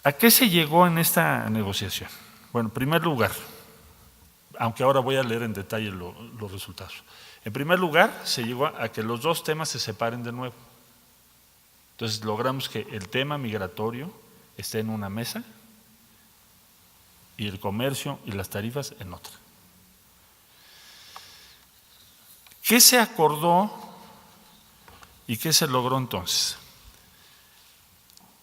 ¿A qué se llegó en esta negociación? Bueno, en primer lugar, aunque ahora voy a leer en detalle los resultados. En primer lugar, se llegó a que los dos temas se separen de nuevo. Entonces logramos que el tema migratorio esté en una mesa y el comercio y las tarifas en otra. ¿Qué se acordó y qué se logró entonces?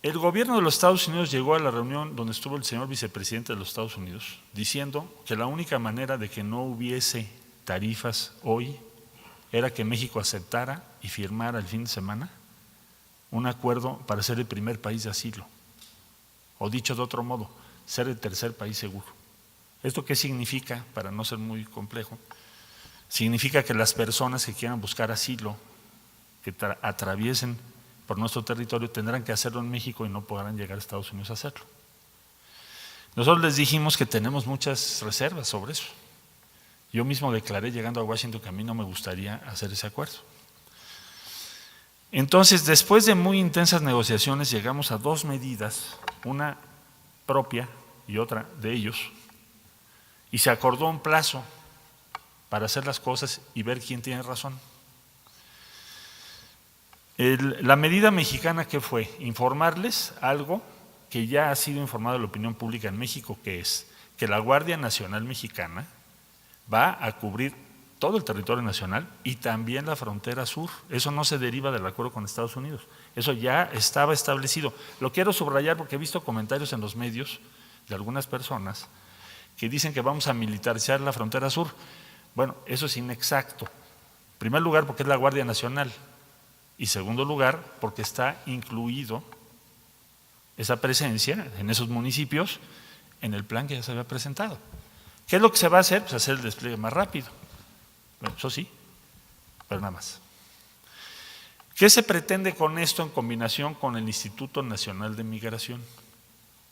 El gobierno de los Estados Unidos llegó a la reunión donde estuvo el señor vicepresidente de los Estados Unidos diciendo que la única manera de que no hubiese tarifas hoy era que México aceptara y firmara el fin de semana un acuerdo para ser el primer país de asilo, o dicho de otro modo, ser el tercer país seguro. ¿Esto qué significa? Para no ser muy complejo, significa que las personas que quieran buscar asilo, que atraviesen por nuestro territorio, tendrán que hacerlo en México y no podrán llegar a Estados Unidos a hacerlo. Nosotros les dijimos que tenemos muchas reservas sobre eso. Yo mismo declaré llegando a Washington que a mí no me gustaría hacer ese acuerdo. Entonces, después de muy intensas negociaciones, llegamos a dos medidas, una propia y otra de ellos, y se acordó un plazo para hacer las cosas y ver quién tiene razón. La medida mexicana, ¿qué fue? Informarles algo que ya ha sido informado a la opinión pública en México, que es que la Guardia Nacional Mexicana va a cubrir todo el territorio nacional y también la frontera sur. Eso no se deriva del acuerdo con Estados Unidos, eso ya estaba establecido. Lo quiero subrayar porque he visto comentarios en los medios de algunas personas que dicen que vamos a militarizar la frontera sur. Bueno, eso es inexacto. En primer lugar, porque es la Guardia Nacional. Y segundo lugar, porque está incluido esa presencia en esos municipios en el plan que ya se había presentado. ¿Qué es lo que se va a hacer? Pues hacer el despliegue más rápido. Bueno, eso sí, pero nada más. ¿Qué se pretende con esto en combinación con el Instituto Nacional de Migración?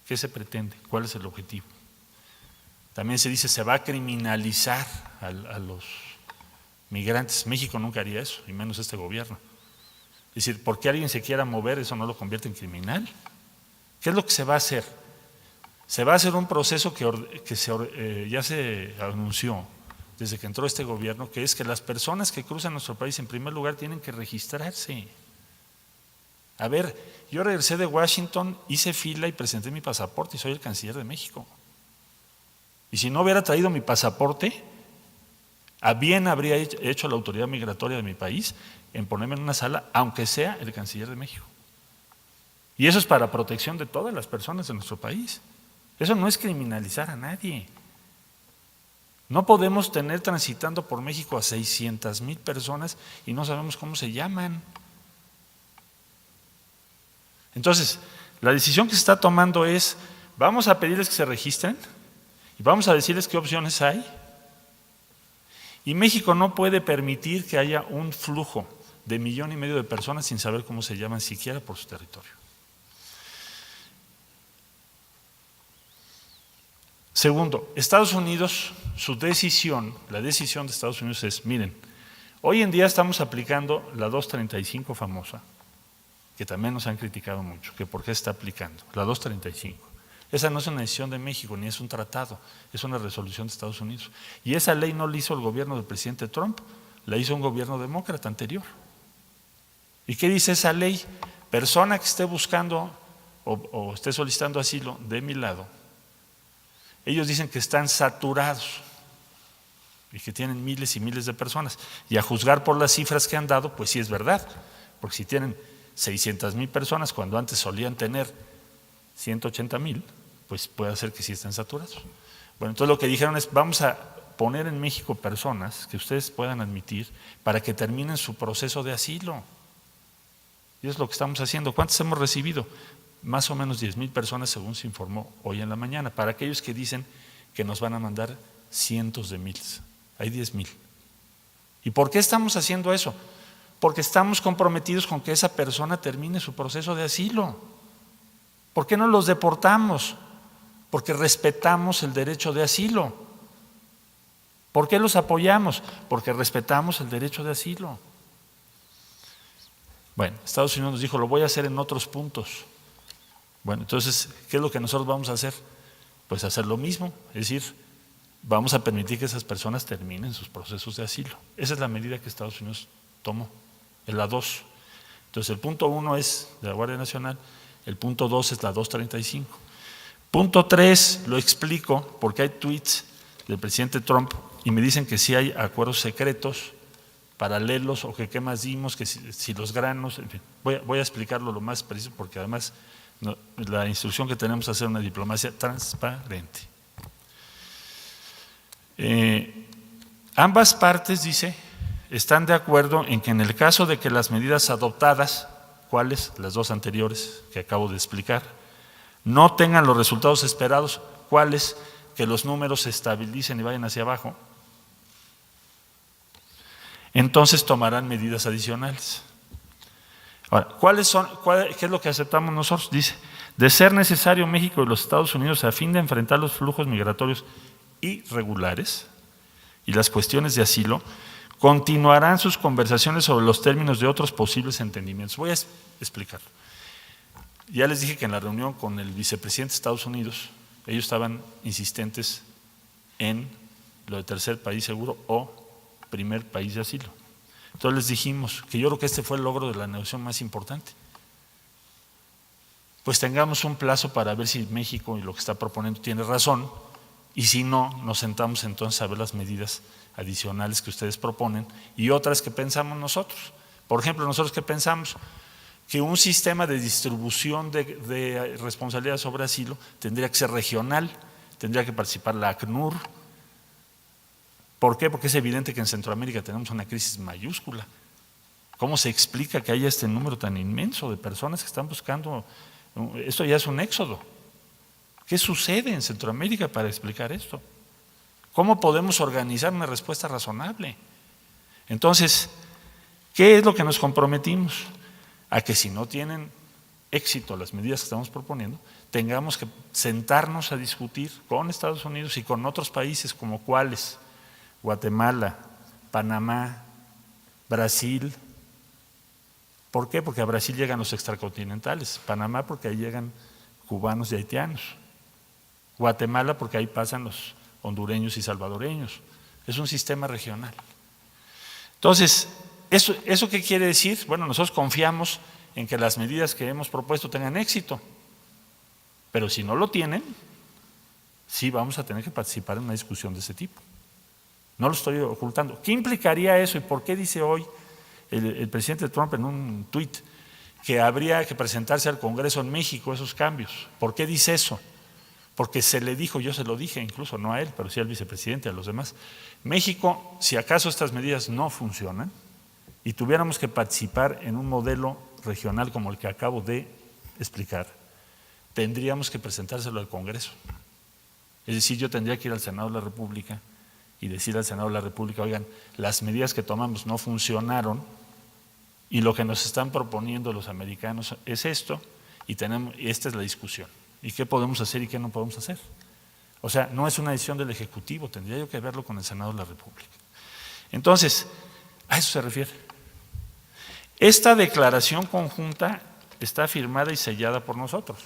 ¿Qué se pretende? ¿Cuál es el objetivo? También se dice se va a criminalizar a los migrantes. México nunca haría eso, y menos este gobierno. Es decir, porque alguien se quiera mover, eso no lo convierte en criminal. ¿Qué es lo que se va a hacer? Se va a hacer un proceso que ya se anunció desde que entró este gobierno, que es que las personas que cruzan nuestro país en primer lugar tienen que registrarse. A ver, yo regresé de Washington, hice fila y presenté mi pasaporte y soy el canciller de México. Y si no hubiera traído mi pasaporte, a bien habría hecho la autoridad migratoria de mi país en ponerme en una sala, aunque sea el canciller de México. Y eso es para protección de todas las personas de nuestro país. Eso no es criminalizar a nadie. No podemos tener transitando por México a 600,000 personas y no sabemos cómo se llaman. Entonces, la decisión que se está tomando es, vamos a pedirles que se registren y vamos a decirles qué opciones hay. Y México no puede permitir que haya un flujo de 1,5 millones de personas sin saber cómo se llaman siquiera por su territorio. Segundo, Estados Unidos, la decisión de Estados Unidos es, miren, hoy en día estamos aplicando la 235 famosa, que también nos han criticado mucho, que por qué se está aplicando, la 235. Esa no es una decisión de México, ni es un tratado, es una resolución de Estados Unidos. Y esa ley no la hizo el gobierno del presidente Trump, la hizo un gobierno demócrata anterior. ¿Y qué dice esa ley? Persona que esté buscando o esté solicitando asilo de mi lado, ellos dicen que están saturados y que tienen miles y miles de personas. Y a juzgar por las cifras que han dado, pues sí es verdad, porque si tienen 600,000 personas cuando antes solían tener 180,000, pues puede ser que sí estén saturados. Bueno, entonces lo que dijeron es, vamos a poner en México personas que ustedes puedan admitir para que terminen su proceso de asilo. Y es lo que estamos haciendo. ¿Cuántos hemos recibido? Más o menos 10,000 personas según se informó hoy en la mañana. Para aquellos que dicen que nos van a mandar cientos de miles, hay 10,000. ¿Y por qué estamos haciendo eso? Porque estamos comprometidos con que esa persona termine su proceso de asilo. ¿Por qué no los deportamos? Porque respetamos el derecho de asilo. ¿Por qué los apoyamos? Porque respetamos el derecho de asilo. Bueno, Estados Unidos nos dijo, lo voy a hacer en otros puntos. Bueno, entonces, ¿qué es lo que nosotros vamos a hacer? Pues hacer lo mismo, es decir, vamos a permitir que esas personas terminen sus procesos de asilo. Esa es la medida que Estados Unidos tomó, es la 2. Entonces, el punto 1 es de la Guardia Nacional, el punto 2 es la 235. Punto 3, lo explico porque hay tweets del presidente Trump y me dicen que sí hay acuerdos secretos paralelos o que qué más dimos, que si los granos, en fin. Voy a explicarlo lo más preciso porque además la instrucción que tenemos es hacer una diplomacia transparente. Ambas partes, dice, están de acuerdo en que en el caso de que las medidas adoptadas, ¿cuáles? Las dos anteriores que acabo de explicar, no tengan los resultados esperados, ¿cuáles? Que los números se estabilicen y vayan hacia abajo, entonces tomarán medidas adicionales. Ahora, ¿qué es lo que aceptamos nosotros? Dice, de ser necesario México y los Estados Unidos a fin de enfrentar los flujos migratorios irregulares y las cuestiones de asilo, continuarán sus conversaciones sobre los términos de otros posibles entendimientos. Voy a explicarlo. Ya les dije que en la reunión con el vicepresidente de Estados Unidos, ellos estaban insistentes en lo de tercer país seguro o primer país de asilo. Entonces les dijimos que yo creo que este fue el logro de la negociación más importante. Pues tengamos un plazo para ver si México y lo que está proponiendo tiene razón, y si no, nos sentamos entonces a ver las medidas adicionales que ustedes proponen y otras que pensamos nosotros. Por ejemplo, nosotros ¿qué pensamos? Que un sistema de distribución de responsabilidad sobre asilo tendría que ser regional, tendría que participar la ACNUR. ¿Por qué? Porque es evidente que en Centroamérica tenemos una crisis mayúscula. ¿Cómo se explica que haya este número tan inmenso de personas que están buscando? Esto ya es un éxodo. ¿Qué sucede en Centroamérica para explicar esto? ¿Cómo podemos organizar una respuesta razonable? Entonces, ¿qué es lo que nos comprometimos? A que si no tienen éxito las medidas que estamos proponiendo, tengamos que sentarnos a discutir con Estados Unidos y con otros países como cuáles, Guatemala, Panamá, Brasil. ¿Por qué? Porque a Brasil llegan los extracontinentales, Panamá porque ahí llegan cubanos y haitianos, Guatemala porque ahí pasan los hondureños y salvadoreños. Es un sistema regional. Entonces, ¿eso qué quiere decir? Bueno, nosotros confiamos en que las medidas que hemos propuesto tengan éxito, pero si no lo tienen, sí vamos a tener que participar en una discusión de ese tipo. No lo estoy ocultando. ¿Qué implicaría eso y por qué dice hoy el presidente Trump en un tuit que habría que presentarse al Congreso en México esos cambios? ¿Por qué dice eso? Porque se le dijo, yo se lo dije incluso, no a él, pero sí al vicepresidente, a los demás. México, si acaso estas medidas no funcionan y tuviéramos que participar en un modelo regional como el que acabo de explicar, tendríamos que presentárselo al Congreso. Es decir, yo tendría que ir al Senado de la República y decir al Senado de la República, oigan, las medidas que tomamos no funcionaron y lo que nos están proponiendo los americanos es esto y esta es la discusión. ¿Y qué podemos hacer y qué no podemos hacer? O sea, no es una decisión del Ejecutivo, tendría yo que verlo con el Senado de la República. Entonces, a eso se refiere. Esta declaración conjunta está firmada y sellada por nosotros.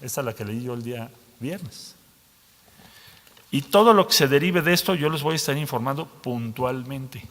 Esta es la que leí yo el día viernes. Y todo lo que se derive de esto yo les voy a estar informando puntualmente.